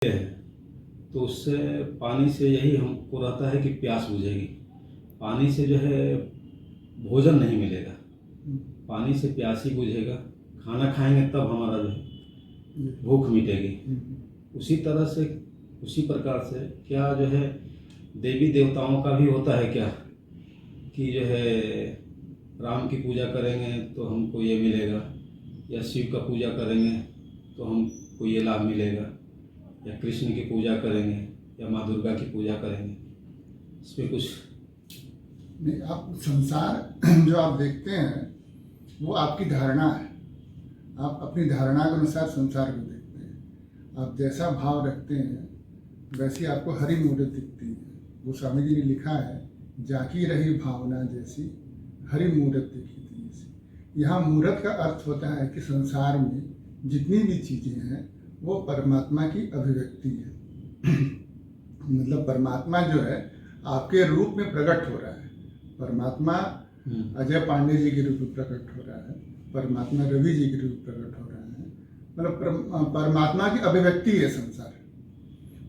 है तो उससे पानी से यही हमको रहता है कि प्यास बुझेगी। पानी से जो है भोजन नहीं मिलेगा, पानी से प्यास ही बुझेगा। खाना खाएंगे तब हमारा जो है भूख मिटेगी। उसी तरह से उसी प्रकार से क्या जो है देवी देवताओं का भी होता है क्या कि जो है राम की पूजा करेंगे तो हमको ये मिलेगा, या शिव का पूजा करेंगे तो हमको ये लाभ मिलेगा, या कृष्ण की पूजा करेंगे या माँ दुर्गा की पूजा करेंगे। इसमें कुछ नहीं, आप संसार जो आप देखते हैं वो आपकी धारणा है। आप अपनी धारणा के अनुसार संसार को देखते हैं। आप जैसा भाव रखते हैं वैसी आपको हरी मूर्त दिखती है। वो स्वामी जी ने लिखा है, जाकी रही भावना जैसी हरी मूर्त दिखी थी। यहाँ मूर्त का अर्थ होता है कि संसार में जितनी भी चीज़ें हैं वो परमात्मा की अभिव्यक्ति है। मतलब परमात्मा जो है आपके रूप में प्रकट हो रहा है। परमात्मा अजय पांडे जी के रूप में प्रकट हो रहा है, परमात्मा रवि जी के रूप में प्रकट हो रहा है। मतलब परमात्मा की अभिव्यक्ति है संसार।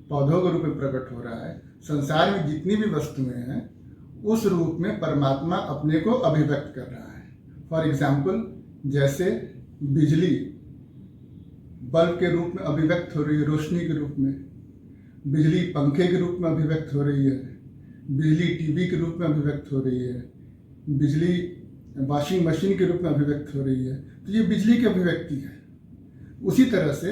पौधों के रूप में प्रकट हो रहा है। संसार में जितनी भी वस्तुएं हैं उस रूप में परमात्मा अपने को अभिव्यक्त कर रहा है। फॉर एग्जाम्पल, जैसे बिजली बल्ब के रूप में अभिव्यक्त हो रही है, रोशनी के रूप में। बिजली पंखे के रूप में अभिव्यक्त हो रही है, बिजली टीवी के रूप में अभिव्यक्त हो रही है, बिजली वॉशिंग मशीन के रूप में अभिव्यक्त हो रही है। तो ये बिजली की अभिव्यक्ति है। उसी तरह से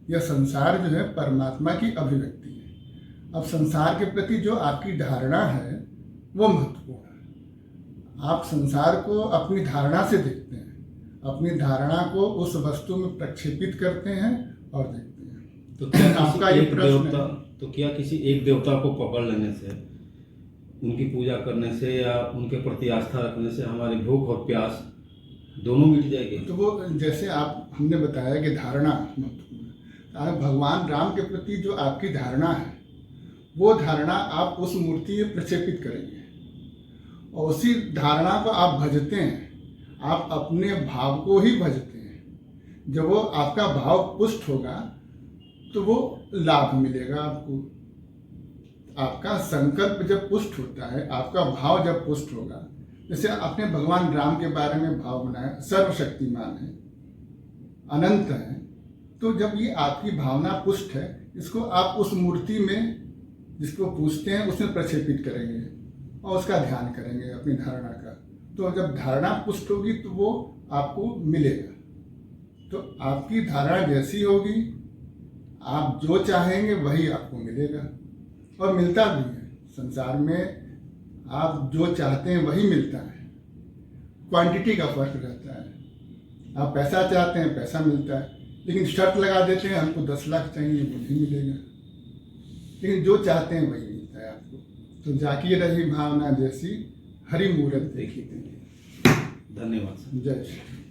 यह संसार जो है परमात्मा की अभिव्यक्ति है। अब संसार के प्रति जो आपकी धारणा है वो महत्वपूर्ण है। आप संसार को अपनी धारणा से देखते हैं, अपनी धारणा को उस वस्तु में प्रक्षेपित करते हैं और देखते हैं। तो क्या आपका ये प्रश्न है, तो क्या किसी एक देवता को पकड़ लेने से, उनकी पूजा करने से या उनके प्रति आस्था रखने से हमारी भूख और प्यास दोनों मिट जाएगी? तो वो जैसे हमने बताया कि धारणा महत्वपूर्ण है। भगवान राम के प्रति जो आपकी धारणा है वो धारणा आप उस मूर्ति में प्रक्षेपित करेंगे और उसी धारणा को आप भजते हैं। आप अपने भाव को ही भजते हैं। जब वो आपका भाव पुष्ट होगा तो वो लाभ मिलेगा आपको। आपका संकल्प जब पुष्ट होता है, आपका भाव जब पुष्ट होगा, जैसे आपने भगवान राम के बारे में भाव बनाया, सर्वशक्तिमान है, अनंत है, तो जब ये आपकी भावना पुष्ट है, इसको आप उस मूर्ति में जिसको पूजते हैं उसमें प्रक्षेपित करेंगे और उसका ध्यान करेंगे अपनी धारणा का। तो जब धारणा पुष्ट होगी तो वो आपको मिलेगा। तो आपकी धारणा जैसी होगी, आप जो चाहेंगे वही आपको मिलेगा और मिलता भी है। संसार में आप जो चाहते हैं वही मिलता है। क्वांटिटी का फर्क रहता है। आप पैसा चाहते हैं, पैसा मिलता है, लेकिन शर्त लगा देते हैं हमको 10 लाख चाहिए, वो नहीं मिलेगा। लेकिन जो चाहते हैं वही मिलता है आपको। तो जाकी रही भावना जैसी हरी मूर्त देखी थी। धन्यवाद। जय श्री